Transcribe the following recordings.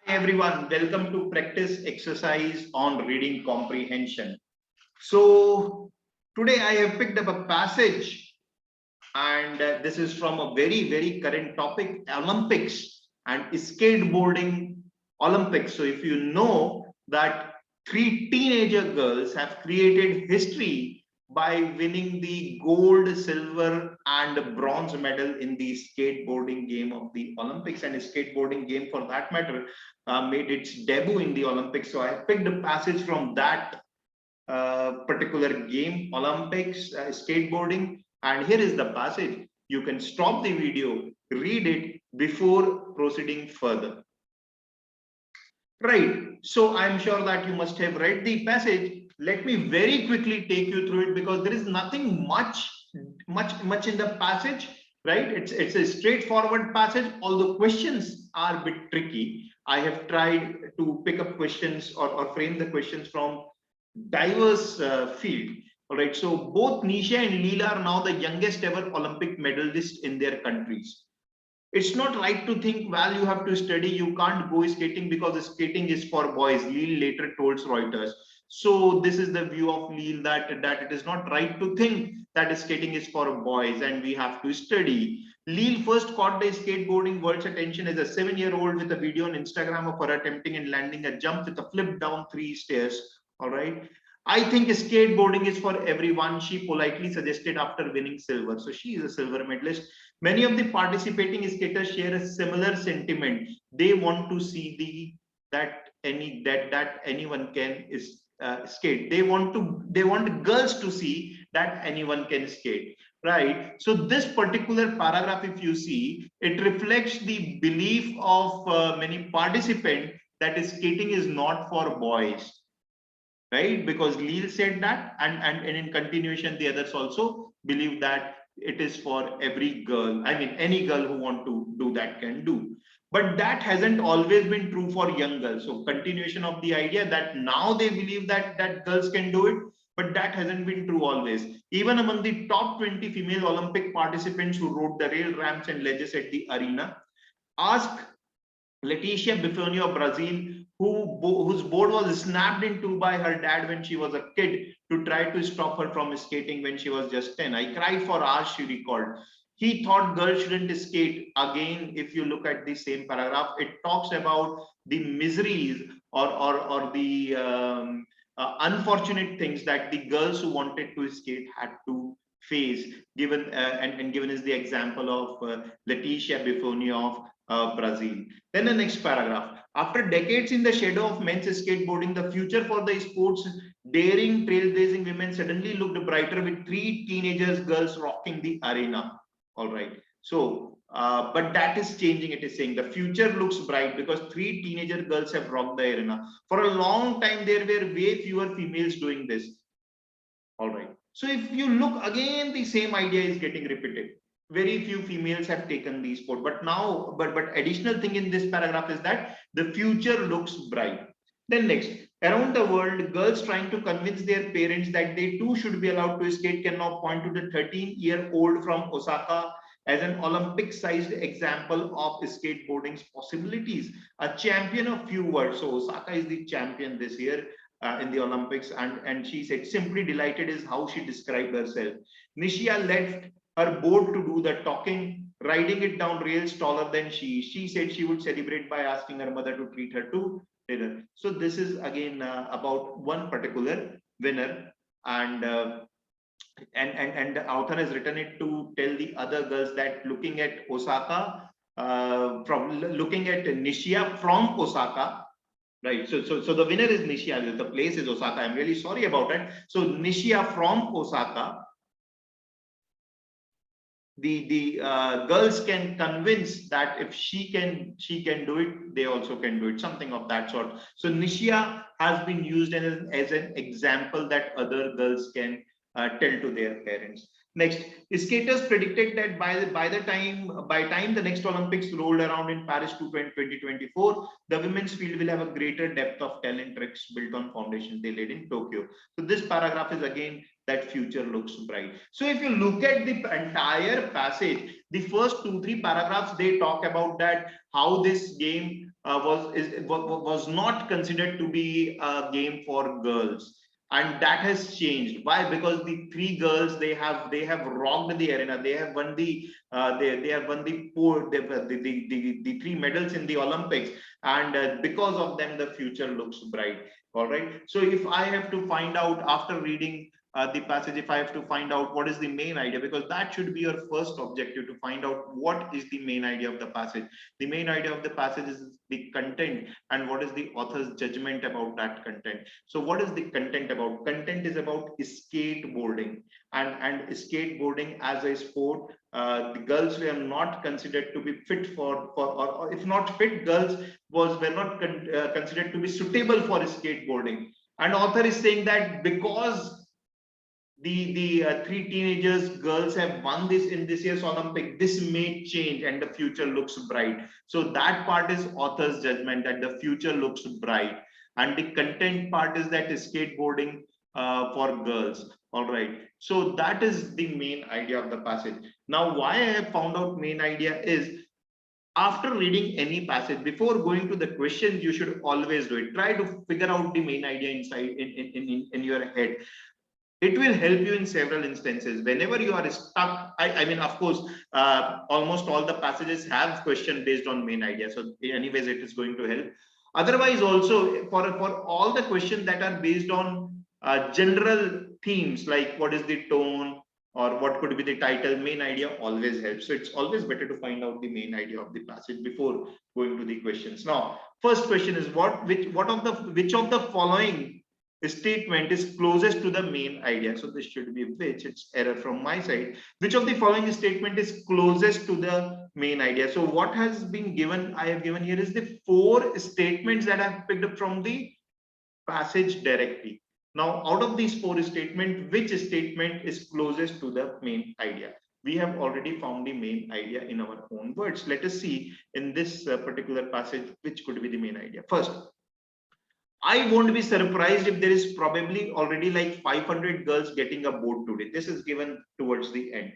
everyone, welcome to practice exercise on reading comprehension. So today I have picked up a passage and this is from a very current topic, Olympics and skateboarding Olympics. So if you know that three teenager girls have created history by winning the gold, silver and bronze medal in the skateboarding game of the Olympics, and a skateboarding game for that matter made its debut in the Olympics. So I picked a passage from that particular game, Olympics, skateboarding, and here is the passage. You can stop the video, read it before proceeding further. Right, so I'm sure that you must have read the passage. Let me very quickly take you through it because there is nothing much in the passage, right? It's a straightforward passage, although questions are a bit tricky. I have tried to pick up questions or frame the questions from diverse field. All right, so both Nisha and Leela are now the youngest ever Olympic medalists in their countries. It's not right to think, well, you have to study, you can't go skating because skating is for boys, Leela later told Reuters. So this is the view of Leela, that it is not right to think that skating is for boys and we have to study. Leela first caught the skateboarding world's attention as a 7-year-old with a video on Instagram of her attempting and landing a jump with a flip down 3 stairs. All right. I think skateboarding is for everyone, she politely suggested after winning silver. So she is a silver medalist. Many of the participating skaters share a similar sentiment. They want to see that anyone can skate. They want girls to see that anyone can skate, right? So this particular paragraph, if you see, it reflects the belief of many participants that skating is not for boys, right? Because Leela said that, and in continuation, the others also believe that it is for every girl. I mean, any girl who want to do that can do. But that hasn't always been true for young girls. So continuation of the idea that now they believe that girls can do it, but that hasn't been true always. Even among the top 20 female Olympic participants who rode the rail ramps and ledges at the arena, ask Leticia Bifonio of Brazil, whose board was snapped in two by her dad when she was a kid to try to stop her from skating when she was just 10. I cried for hours, she recalled. He thought girls shouldn't skate. Again, if you look at the same paragraph, it talks about the miseries or the unfortunate things that the girls who wanted to skate had to face. Given and given is the example of Leticia Bifonio of Brazil. Then the next paragraph. After decades in the shadow of men's skateboarding, the future for the sport's daring, trailblazing women suddenly looked brighter with 3 teenagers girls rocking the arena. All right. So, but that is changing. It is saying the future looks bright because 3 teenager girls have rocked the arena. For a long time, there were way fewer females doing this. All right. So if you look again, the same idea is getting repeated. Very few females have taken the sport, but now, but additional thing in this paragraph is that the future looks bright. Then next, around the world, girls trying to convince their parents that they too should be allowed to skate can now point to the 13-year-old from Osaka as an Olympic-sized example of skateboarding's possibilities. A champion of few words. So Osaka is the champion this year in the Olympics, and she said simply delighted is how she described herself. Nishia left her board to do the talking, riding it down rails taller than she. She said she would celebrate by asking her mother to treat her to dinner. So this is again about one particular winner, and the author has written it to tell the other girls that looking at Osaka, from looking at Nishia from Osaka. Right. So the winner is Nishia. The place is Osaka. I'm really sorry about it. So Nishia from Osaka. The girls can convince that if she can do it, they also can do it, something of that sort. So Nishia has been used as an example that other girls can tell to their parents. Next, skaters predicted that by time the next Olympics rolled around in Paris 2024, the women's field will have a greater depth of talent tricks built on foundations they laid in Tokyo. So this paragraph is again that future looks bright. So if you look at the entire passage, the first 2-3 paragraphs, they talk about that how this game was not considered to be a game for girls, and that has changed. Why? Because the three girls, they have rocked the arena. They have won the they have won the three medals in the Olympics, and because of them the future looks bright. All right, so if I have to find out after reading the passage, if I have to find out what is the main idea, because that should be your first objective, to find out what is the main idea of the passage. The main idea of the passage is the content, and what is the author's judgment about that content. So what is the content about? Content is about skateboarding, and skateboarding as a sport. The girls were not considered to be fit or if not fit, girls were not considered to be suitable for skateboarding. And author is saying that because the three teenagers girls have won this in this year's Olympic, this may change and the future looks bright. So that part is author's judgment, that the future looks bright. And the content part is that skateboarding for girls. All right, so that is the main idea of the passage. Now why I have found out main idea is, after reading any passage, before going to the questions, you should always do it. Try to figure out the main idea inside in your head. It will help you in several instances whenever you are stuck. I mean, of course, almost all the passages have question based on main idea, so anyways it is going to help. Otherwise also, for all the questions that are based on general themes, like what is the tone or what could be the title, main idea always helps. So it's always better to find out the main idea of the passage before going to the questions. Now first question is, which of the following statement is closest to the main idea? So this should be which, it's error from my side. Which of the following statement is closest to the main idea? So what has been given, I have given here, is the 4 statements that I've picked up from the passage directly. Now out of these 4 statements, which statement is closest to the main idea? We have already found the main idea in our own words. Let us see in this particular passage which could be the main idea. First, I won't be surprised if there is probably already like 500 girls getting a boat today. This is given towards the end.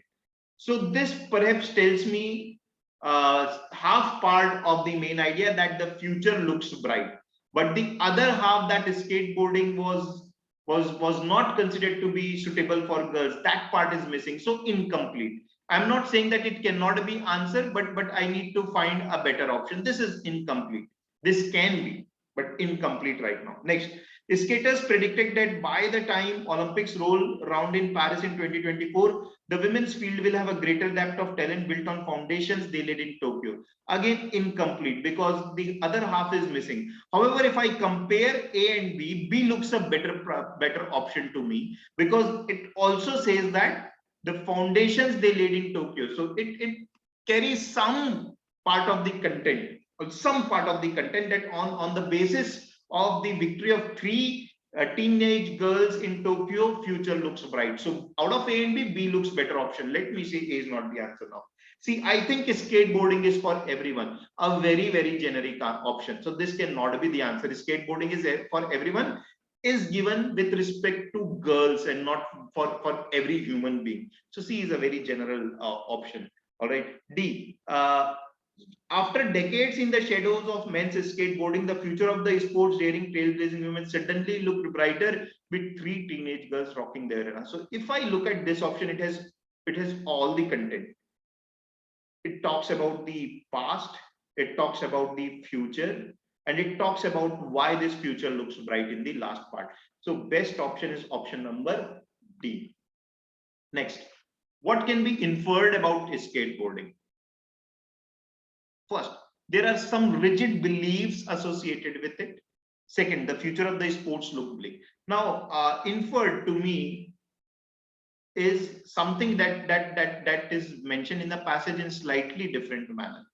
So this perhaps tells me half part of the main idea, that the future looks bright, but the other half, that skateboarding was not considered to be suitable for girls, that part is missing. So incomplete. I'm not saying that it cannot be answered, but I need to find a better option. This is incomplete. This can be, but incomplete right now. Next, skaters predicted that by the time Olympics roll around in Paris in 2024, the women's field will have a greater depth of talent built on foundations they laid in Tokyo. Again, incomplete, because the other half is missing. However, if I compare A and B, B looks a better option to me, because it also says that the foundations they laid in Tokyo. So it carries some part of the content, some part of the content, that on the basis of the victory of 3 teenage girls in Tokyo, future looks bright. So out of A and B, B looks better option. Let me say A is not the answer now. See, I think skateboarding is for everyone, a very generic option. So this cannot be the answer. Skateboarding is for everyone is given with respect to girls and not for every human being. So C is a very general option. All right. D. After decades in the shadows of men's skateboarding, the future of the sports daring trailblazing women suddenly looked brighter with 3 teenage girls rocking the arena. So if I look at this option, it has all the content. It talks about the past, it talks about the future, and it talks about why this future looks bright in the last part. So best option is option number D. Next, what can be inferred about skateboarding? First, there are some rigid beliefs associated with it. Second, the future of the sports look bleak. Now, inferred to me is something that is mentioned in the passage in slightly different manner.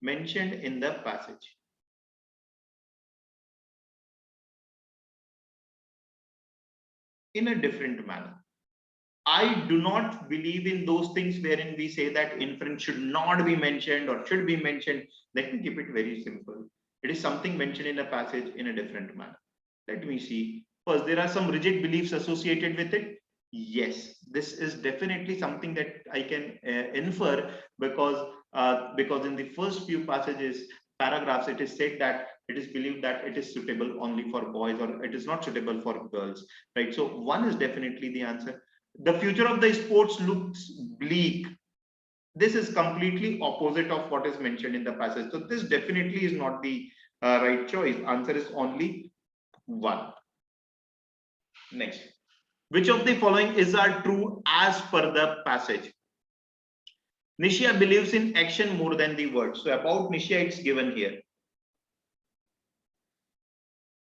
Mentioned in the passage. In a different manner. I do not believe in those things wherein we say that inference should not be mentioned or should be mentioned. Let me keep it very simple. It is something mentioned in a passage in a different manner. Let me see. First, there are some rigid beliefs associated with it. Yes, this is definitely something that I can infer, because in the first few passages, paragraphs, it is said that it is believed that it is suitable only for boys, or it is not suitable for girls, right? So one is definitely the answer. The future of the sports looks bleak. This is completely opposite of what is mentioned in the passage. So this definitely is not the right choice. Answer is only one. Next. Which of the following is are true as per the passage? Nishya believes in action more than the word. So about Nishya, it's given here.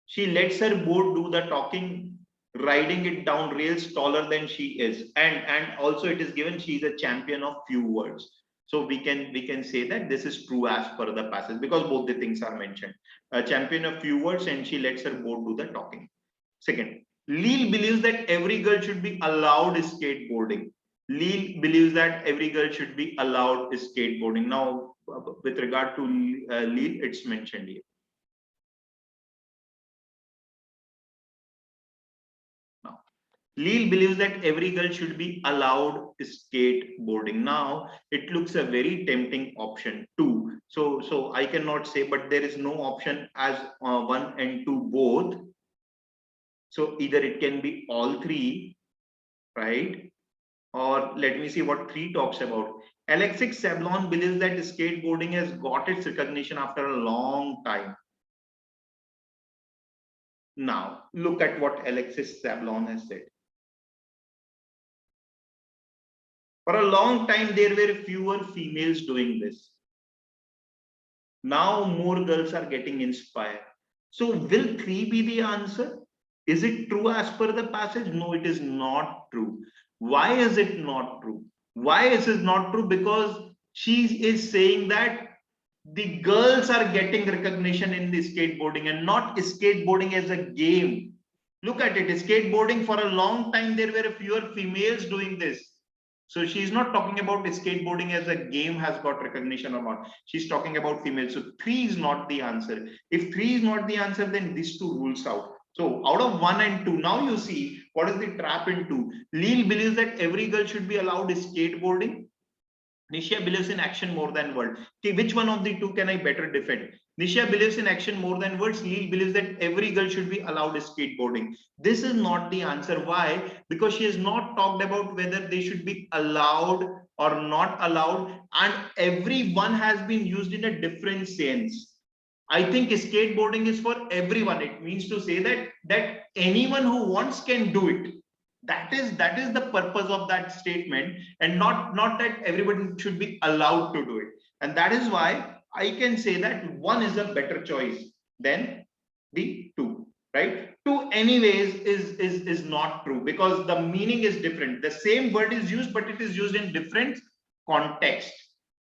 She lets her boat do the talking, riding it down rails taller than she is. And also it is given she is a champion of few words. So we can say that this is true as per the passage, because both the things are mentioned. A champion of few words, and she lets her boat do the talking. Second, Leal believes that every girl should be allowed skateboarding. Leal believes that every girl should be allowed skateboarding. Now, with regard to Leal, it's mentioned here. Now, Leal believes that every girl should be allowed skateboarding. Now, it looks a very tempting option two. So I cannot say, but there is no option as one and two both. So either it can be all three, right? Or let me see what 3 talks about. Alexis Sablon believes that skateboarding has got its recognition after a long time. Now, look at what Alexis Sablon has said. For a long time, there were fewer females doing this. Now, more girls are getting inspired. So, will 3 be the answer? Is it true as per the passage? No, it is not true. Why is it not true? Why is it not true? Because she is saying that the girls are getting recognition in the skateboarding and not skateboarding as a game. Look at it, skateboarding for a long time, there were fewer females doing this. So she's not talking about skateboarding as a game has got recognition or not. She's talking about females. So 3 is not the answer. If 3 is not the answer, then these 2 rules out. So out of 1 and 2, now you see what is the trap in 2. Leal believes that every girl should be allowed skateboarding. Nishya believes in action more than words. Okay, which one of the two can I better defend? Nishya believes in action more than words. Leal believes that every girl should be allowed skateboarding. This is not the answer. Why? Because she has not talked about whether they should be allowed or not allowed, and everyone has been used in a different sense. I think skateboarding is for everyone. It means to say that anyone who wants can do it. That is the purpose of that statement, and not that everybody should be allowed to do it. And that is why I can say that 1 is a better choice than the 2, right? 2 anyways is not true, because the meaning is different. The same word is used, but it is used in different context,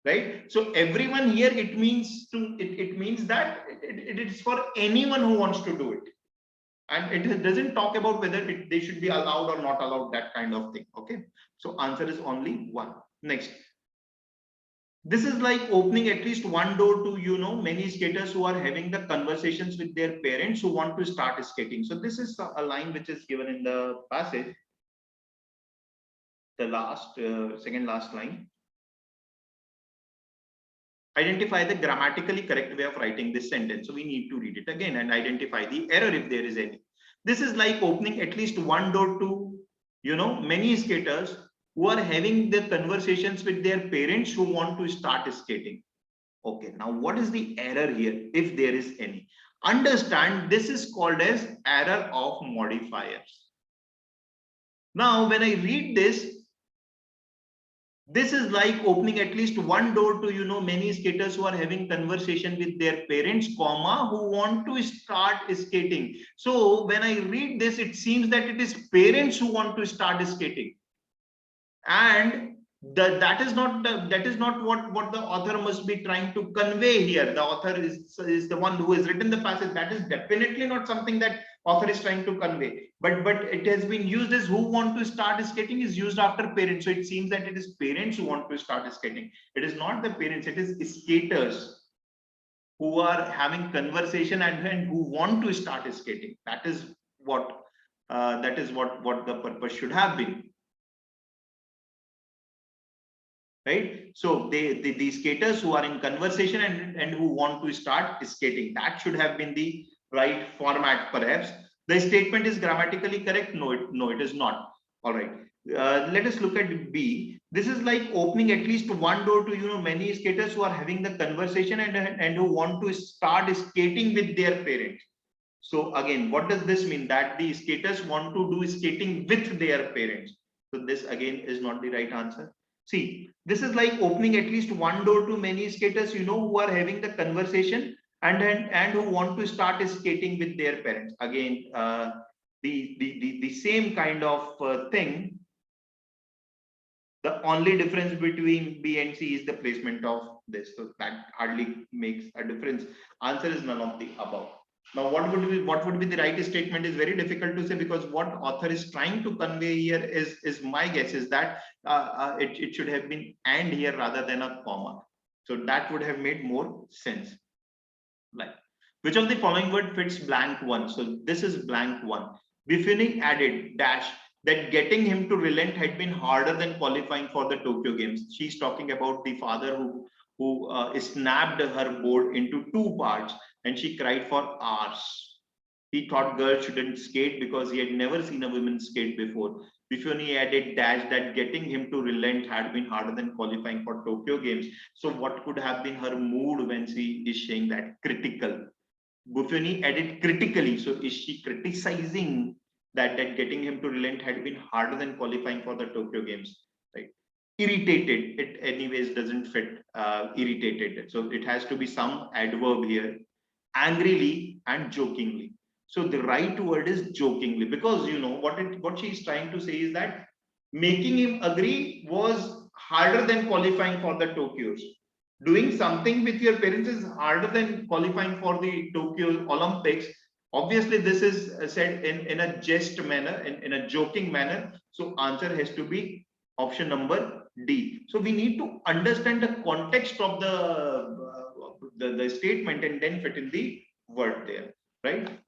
right? So everyone here, it means it means that it is for anyone who wants to do it, and it doesn't talk about whether they should be allowed or not allowed, that kind of thing. Okay, so answer is only 1. Next, this is like opening at least one door to many skaters who are having the conversations with their parents who want to start skating. So this is a line which is given in the passage, the last second last line. Identify the grammatically correct way of writing this sentence. So we need to read it again and identify the error if there is any. This is like opening at least one door to, many skaters who are having the conversations with their parents who want to start skating. Okay, now what is the error here, if there is any? Understand, this is called as error of modifiers. Now, when I read this is like opening at least one door to many skaters who are having conversation with their parents, comma, who want to start skating. So when I read this, it seems that it is parents who want to start skating, and that is not what the author must be trying to convey here. The author is the one who has written the passage. That is definitely not something that author is trying to convey, but it has been used as who want to start skating is used after parents. So it seems that it is parents who want to start skating. It is not the parents, it is skaters who are having conversation and who want to start skating. That is what That is what the purpose should have been. Right? So the skaters who are in conversation and who want to start skating, that should have been the right format. Perhaps the statement is grammatically correct. No, it is not. All right. Let us look at B. This is like opening at least one door to many skaters who are having the conversation and who want to start skating with their parents. So again, what does this mean? That the skaters want to do skating with their parents. So this again is not the right answer. See, this is like opening at least one door to many skaters, who are having the conversation and who want to start skating with their parents. Again, the same kind of thing. The only difference between B and C is the placement of this. So that hardly makes a difference. Answer is none of the above. Now, what would be the right statement is very difficult to say, because what author is trying to convey here is my guess is that it should have been and here rather than a comma. So that would have made more sense. Like, which of the following word fits blank one? So this is blank one. Buffoni added dash that getting him to relent had been harder than qualifying for the Tokyo Games. She's talking about the father who snapped her board into two parts, and she cried for hours. He thought girls shouldn't skate because he had never seen a woman skate before. Buffoni added dash that getting him to relent had been harder than qualifying for Tokyo Games. So what could have been her mood when she is saying that? Critical. Buffoni added critically. So is she criticizing that getting him to relent had been harder than qualifying for the Tokyo Games? Right. Irritated. It anyways doesn't fit. Irritated. So it has to be some adverb here. Angrily and jokingly. So the right word is jokingly, because what she's trying to say is that making him agree was harder than qualifying for the Tokyos. Doing something with your parents is harder than qualifying for the Tokyo Olympics. Obviously, this is said in a jest manner, in a joking manner. So answer has to be option number D. So we need to understand the context of the statement and then fit in the word there, right?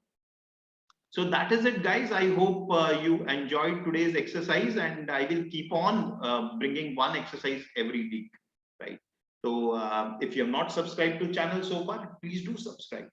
So that is it, guys. I hope you enjoyed today's exercise, and I will keep on bringing one exercise every week, right? So if you have not subscribed to channel so far, please do subscribe.